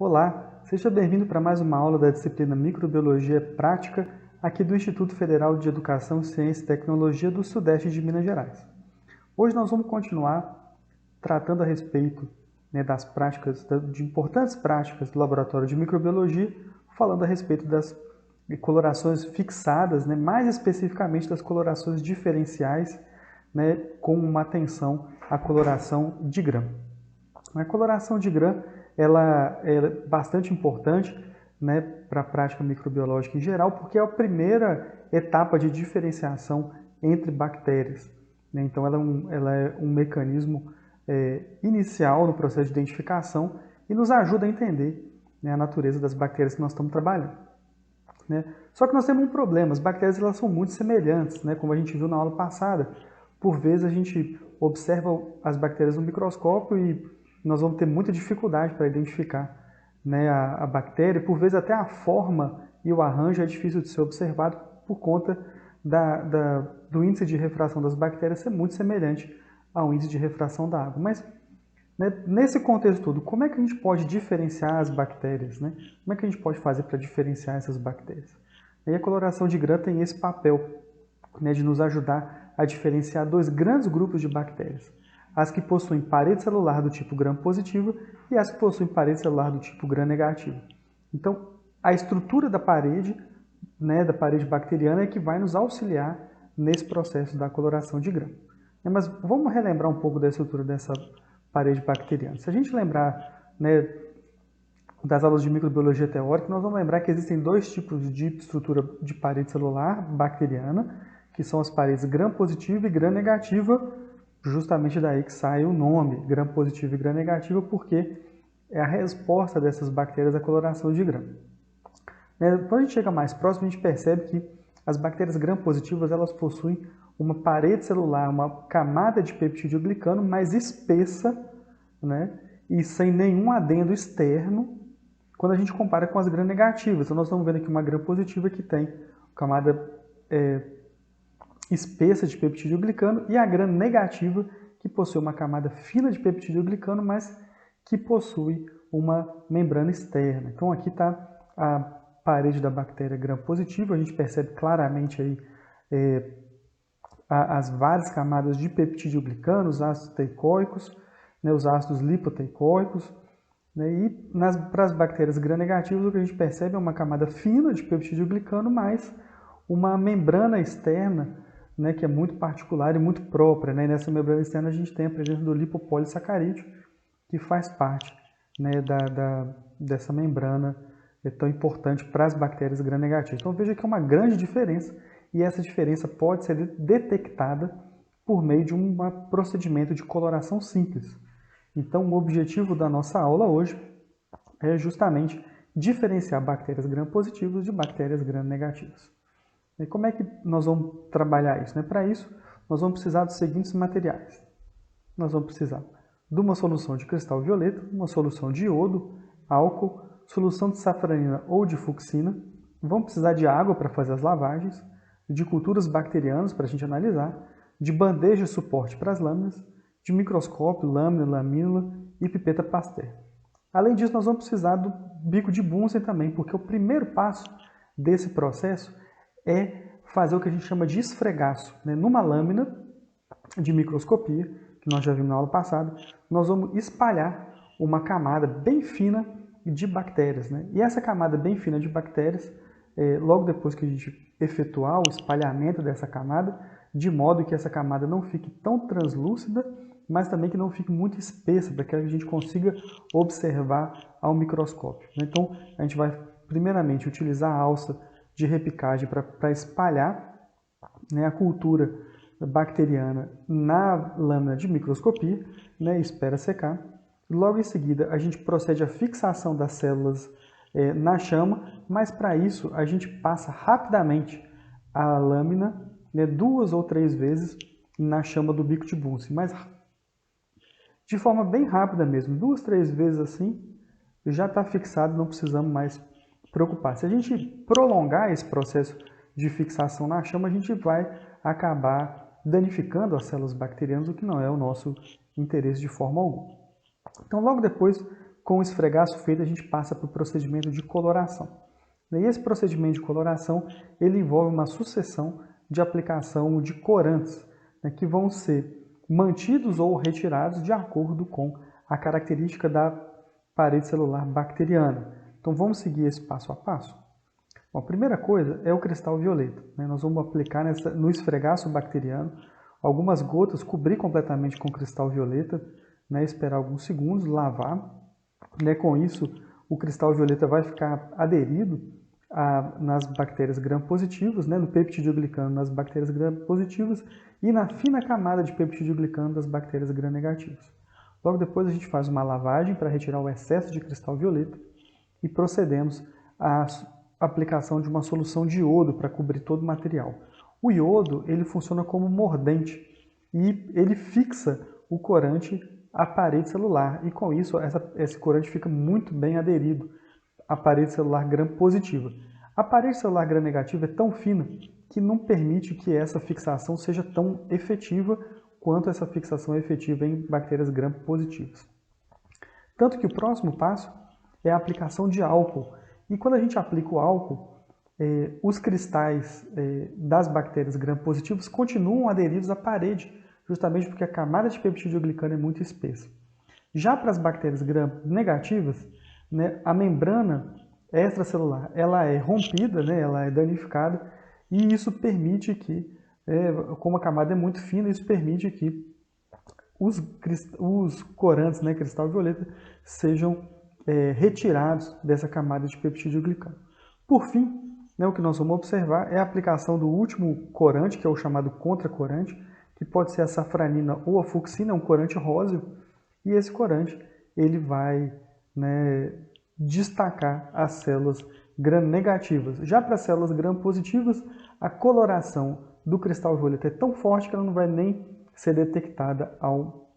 Olá, seja bem-vindo para mais uma aula da disciplina Microbiologia Prática aqui do Instituto Federal de Educação, Ciência e Tecnologia do Sudeste de Minas Gerais. Hoje nós vamos continuar tratando a respeito das práticas, de importantes práticas do Laboratório de Microbiologia, falando a respeito das colorações fixadas, mais especificamente das colorações diferenciais, com uma atenção à coloração de Gram. A coloração de Gram ela é bastante importante para a prática microbiológica em geral, porque é a primeira etapa de diferenciação entre bactérias. Então, ela é um mecanismo inicial no processo de identificação e nos ajuda a entender a natureza das bactérias que nós estamos trabalhando. Só que nós temos um problema, as bactérias elas são muito semelhantes, como a gente viu na aula passada. Por vezes a gente observa as bactérias no microscópio e nós vamos ter muita dificuldade para identificar a bactéria, por vezes até a forma e o arranjo é difícil de ser observado por conta do índice de refração das bactérias ser muito semelhante ao índice de refração da água. Mas nesse contexto todo, como é que a gente pode diferenciar as bactérias? Como é que a gente pode fazer para diferenciar essas bactérias? E a coloração de Gram tem esse papel de nos ajudar a diferenciar dois grandes grupos de bactérias. As que possuem parede celular do tipo Gram positiva e as que possuem parede celular do tipo Gram negativa. Então, a estrutura da parede bacteriana é que vai nos auxiliar nesse processo da coloração de Gram. Mas vamos relembrar um pouco da estrutura dessa parede bacteriana. Se a gente lembrar das aulas de microbiologia teórica, nós vamos lembrar que existem dois tipos de estrutura de parede celular bacteriana, que são as paredes Gram positiva e Gram negativa, justamente daí que sai o nome Gram positiva e Gram negativa, porque é a resposta dessas bactérias à coloração de Gram. Quando a gente chega mais próximo, a gente percebe que as bactérias Gram positivas elas possuem uma parede celular, uma camada de peptidoglicano mais espessa, e sem nenhum adendo externo, quando a gente compara com as Gram negativas. Então nós estamos vendo aqui uma Gram positiva que tem camada espessa de peptidoglicano e a Gram negativa que possui uma camada fina de peptidoglicano, mas que possui uma membrana externa. Então aqui está a parede da bactéria Gram positiva, a gente percebe claramente aí as várias camadas de peptidoglicano, os ácidos teicoicos, os ácidos lipoteicoicos, e para as bactérias Gram negativas o que a gente percebe é uma camada fina de peptidoglicano, mais uma membrana externa, que é muito particular e muito própria. E nessa membrana externa a gente tem a presença do lipopolissacarídeo, que faz parte dessa membrana tão importante para as bactérias Gram negativas. Então veja que é uma grande diferença e essa diferença pode ser detectada por meio de um procedimento de coloração simples. Então o objetivo da nossa aula hoje é justamente diferenciar bactérias Gram positivas de bactérias Gram negativas. E como é que nós vamos trabalhar isso? Para isso, nós vamos precisar dos seguintes materiais. Nós vamos precisar de uma solução de cristal violeta, uma solução de iodo, álcool, solução de safranina ou de fucsina. Vamos precisar de água para fazer as lavagens, de culturas bacterianas para a gente analisar, de bandeja de suporte para as lâminas, de microscópio, lâmina, lamínula e pipeta Pasteur. Além disso, nós vamos precisar do bico de Bunsen também, porque o primeiro passo desse processo é fazer o que a gente chama de esfregaço. Numa lâmina de microscopia, que nós já vimos na aula passada, nós vamos espalhar uma camada bem fina de bactérias. E essa camada bem fina de bactérias, logo depois que a gente efetuar o espalhamento dessa camada, de modo que essa camada não fique tão translúcida, mas também que não fique muito espessa, para que a gente consiga observar ao microscópio. Então, a gente vai primeiramente utilizar a alça de repicagem para espalhar a cultura bacteriana na lâmina de microscopia, espera secar. Logo em seguida, a gente procede à fixação das células na chama, mas para isso a gente passa rapidamente a lâmina 2 ou 3 vezes na chama do bico de Bunsen, mas de forma bem rápida mesmo, 2, 3 vezes assim, já está fixado, não precisamos mais preocupar. Se a gente prolongar esse processo de fixação na chama, a gente vai acabar danificando as células bacterianas, o que não é o nosso interesse de forma alguma. Então, logo depois, com o esfregaço feito, a gente passa para o procedimento de coloração. E esse procedimento de coloração, ele envolve uma sucessão de aplicação de corantes, né, que vão ser mantidos ou retirados de acordo com a característica da parede celular bacteriana. Então vamos seguir esse passo a passo? Bom, a primeira coisa é o cristal violeta, né? Nós vamos aplicar no esfregaço bacteriano algumas gotas, cobrir completamente com cristal violeta, né? Esperar alguns segundos, lavar. Né? Com isso, o cristal violeta vai ficar aderido nas bactérias gram-positivas, né? No peptidoglicano nas bactérias gram-positivas e na fina camada de peptidoglicano das bactérias gram-negativas. Logo depois a gente faz uma lavagem para retirar o excesso de cristal violeta e procedemos à aplicação de uma solução de iodo para cobrir todo o material. O iodo ele funciona como mordente e ele fixa o corante à parede celular e com isso esse corante fica muito bem aderido à parede celular gram-positiva. A parede celular gram-negativa é tão fina que não permite que essa fixação seja tão efetiva quanto essa fixação é efetiva em bactérias gram-positivas. Tanto que o próximo passo é a aplicação de álcool. E quando a gente aplica o álcool, os cristais das bactérias gram-positivas continuam aderidos à parede, justamente porque a camada de peptidoglicano é muito espessa. Já para as bactérias gram-negativas, né, a membrana extracelular ela é rompida, né, ela é danificada, e isso permite que, como a camada é muito fina, isso permite que os corantes, né, cristal violeta, sejam retirados dessa camada de peptidoglicano. Por fim, né, o que nós vamos observar é a aplicação do último corante, que é o chamado contracorante, que pode ser a safranina ou a fucsina, um corante róseo, e esse corante ele vai, né, destacar as células gram-negativas. Já para as células gram-positivas, a coloração do cristal violeta é tão forte que ela não vai nem ser detectada ao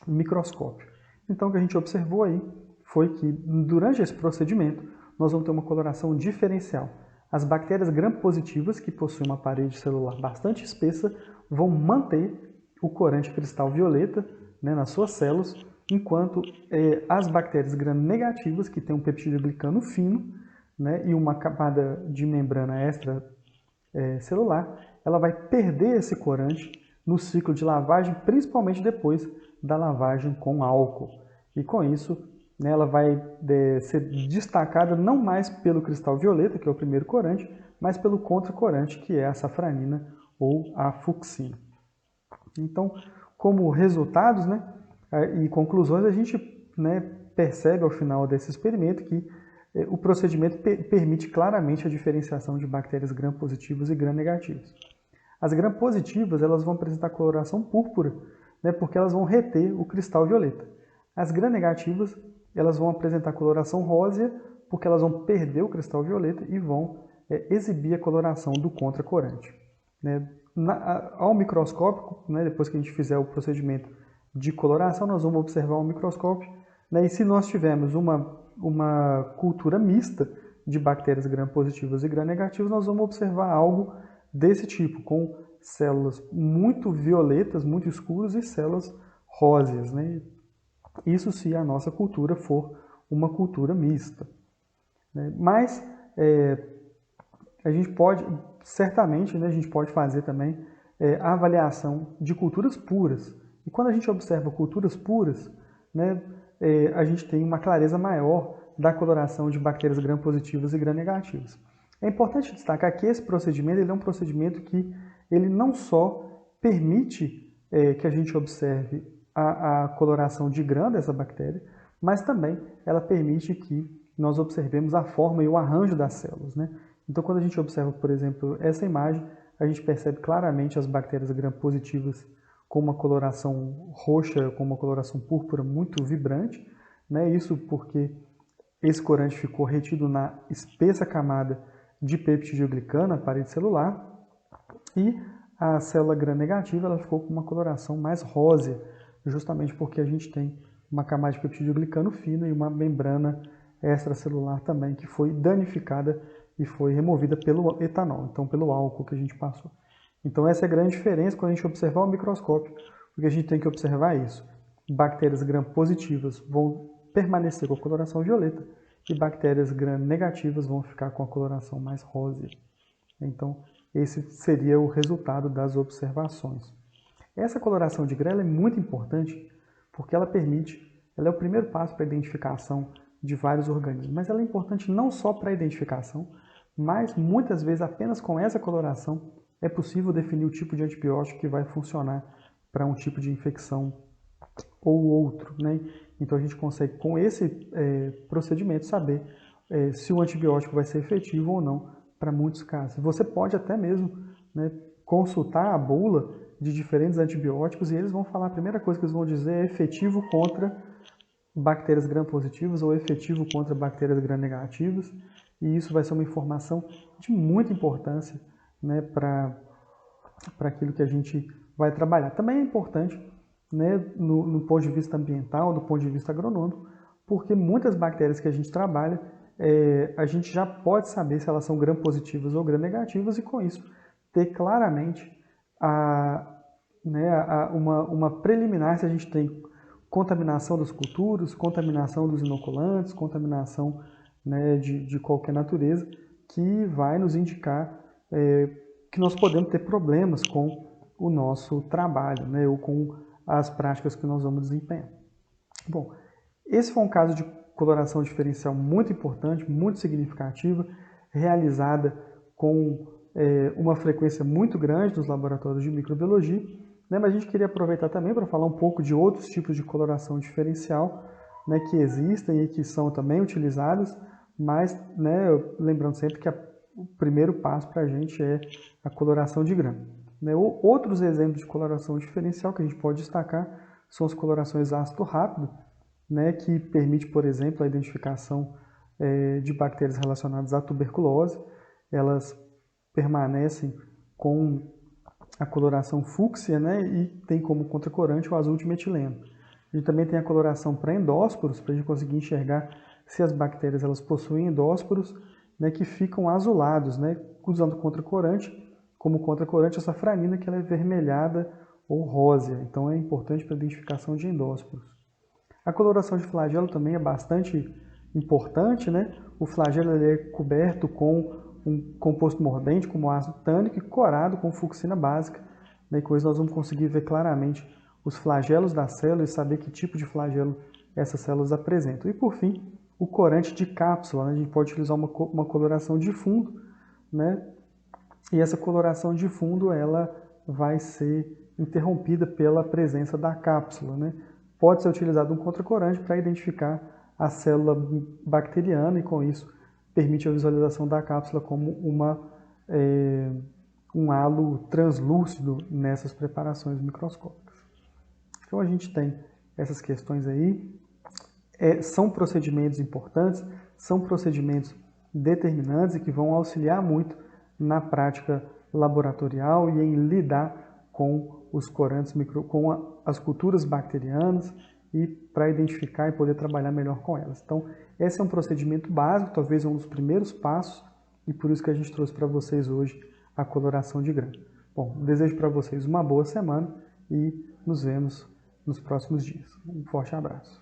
microscópio. Então o que a gente observou aí foi que durante esse procedimento nós vamos ter uma coloração diferencial. As bactérias gram-positivas, que possuem uma parede celular bastante espessa, vão manter o corante cristal violeta, né, nas suas células, enquanto as bactérias gram-negativas, que têm um peptidoglicano fino, né, e uma camada de membrana extracelular, ela vai perder esse corante no ciclo de lavagem, principalmente depois da lavagem com álcool. E com isso, né, ela vai ser destacada não mais pelo cristal violeta, que é o primeiro corante, mas pelo contracorante, que é a safranina ou a fucsina. Então, como resultados, né, e conclusões, a gente, né, percebe ao final desse experimento que o procedimento permite claramente a diferenciação de bactérias gram-positivas e gram-negativas. As gram-positivas elas vão apresentar coloração púrpura, né, porque elas vão reter o cristal violeta. As gram-negativas elas vão apresentar coloração rósea, porque elas vão perder o cristal violeta e vão exibir a coloração do contracorante. Né? Ao microscópio, né, depois que a gente fizer o procedimento de coloração, nós vamos observar o microscópio, né, e se nós tivermos uma cultura mista de bactérias gram-positivas e gram-negativas, nós vamos observar algo desse tipo, com células muito violetas, muito escuras e células róseas, né? Isso se a nossa cultura for uma cultura mista, né? Mas a gente pode, certamente, né, a gente pode fazer também a avaliação de culturas puras. E quando a gente observa culturas puras, né, a gente tem uma clareza maior da coloração de bactérias gram-positivas e gram-negativas. É importante destacar que esse procedimento ele é um procedimento que ele não só permite que a gente observe a coloração de gram dessa bactéria, mas também ela permite que nós observemos a forma e o arranjo das células, né? Então, quando a gente observa, por exemplo, essa imagem, a gente percebe claramente as bactérias gram-positivas com uma coloração roxa, com uma coloração púrpura muito vibrante, né? Isso porque esse corante ficou retido na espessa camada de peptidoglicano, na parede celular, e a célula gram-negativa ela ficou com uma coloração mais rósea, justamente porque a gente tem uma camada de peptidoglicano fina e uma membrana extracelular também que foi danificada e foi removida pelo etanol, então pelo álcool que a gente passou. Então essa é a grande diferença quando a gente observar o microscópio, porque a gente tem que observar isso. Bactérias gram-positivas vão permanecer com a coloração violeta e bactérias gram-negativas vão ficar com a coloração mais rósea. Então, esse seria o resultado das observações. Essa coloração de Gram é muito importante porque ela é o primeiro passo para a identificação de vários organismos, mas ela é importante não só para a identificação, mas muitas vezes apenas com essa coloração é possível definir o tipo de antibiótico que vai funcionar para um tipo de infecção ou outro, né? Então a gente consegue com esse procedimento saber se o antibiótico vai ser efetivo ou não para muitos casos. Você pode até mesmo, né, consultar a bula de diferentes antibióticos e eles vão falar, a primeira coisa que eles vão dizer é efetivo contra bactérias gram-positivas ou efetivo contra bactérias gram-negativas, e isso vai ser uma informação de muita importância, né, para aquilo que a gente vai trabalhar. Também é importante, né, no ponto de vista ambiental, do ponto de vista agronômico, porque muitas bactérias que a gente trabalha, a gente já pode saber se elas são gram-positivas ou gram-negativas e com isso ter claramente uma preliminar se a gente tem contaminação das culturas, contaminação dos inoculantes, contaminação, né, de qualquer natureza, que vai nos indicar que nós podemos ter problemas com o nosso trabalho, né, ou com as práticas que nós vamos desempenhar. Bom, esse foi um caso de coloração diferencial muito importante, muito significativa, realizada com uma frequência muito grande nos laboratórios de microbiologia, né, mas a gente queria aproveitar também para falar um pouco de outros tipos de coloração diferencial, né, que existem e que são também utilizados, mas, né, lembrando sempre que o primeiro passo para a gente é a coloração de Gram. Né, outros exemplos de coloração diferencial que a gente pode destacar são as colorações ácido rápido, né, que permite, por exemplo, a identificação de bactérias relacionadas à tuberculose. Elas permanecem com a coloração fúcsia, né, e tem como contracorante o azul de metileno. A gente também tem a coloração para endósporos, para a gente conseguir enxergar se as bactérias elas possuem endósporos, né, que ficam azulados, né, usando contracorante, como contracorante a safranina, que ela é vermelhada ou rósea. Então é importante para a identificação de endósporos. A coloração de flagelo também é bastante importante, né? O flagelo ele é coberto com um composto mordente, como ácido tânico, e corado com fucsina básica, né? E com isso nós vamos conseguir ver claramente os flagelos da célula e saber que tipo de flagelo essas células apresentam. E por fim, o corante de cápsula, né? A gente pode utilizar uma coloração de fundo, né? E essa coloração de fundo ela vai ser interrompida pela presença da cápsula, né? Pode ser utilizado um contracorante para identificar a célula bacteriana e com isso permite a visualização da cápsula como um halo translúcido nessas preparações microscópicas. Então a gente tem essas questões aí, são procedimentos importantes, são procedimentos determinantes e que vão auxiliar muito na prática laboratorial e em lidar com os corantes, com as culturas bacterianas e para identificar e poder trabalhar melhor com elas. Então, esse é um procedimento básico, talvez um dos primeiros passos, e por isso que a gente trouxe para vocês hoje a coloração de Gram. Bom, desejo para vocês uma boa semana e nos vemos nos próximos dias. Um forte abraço.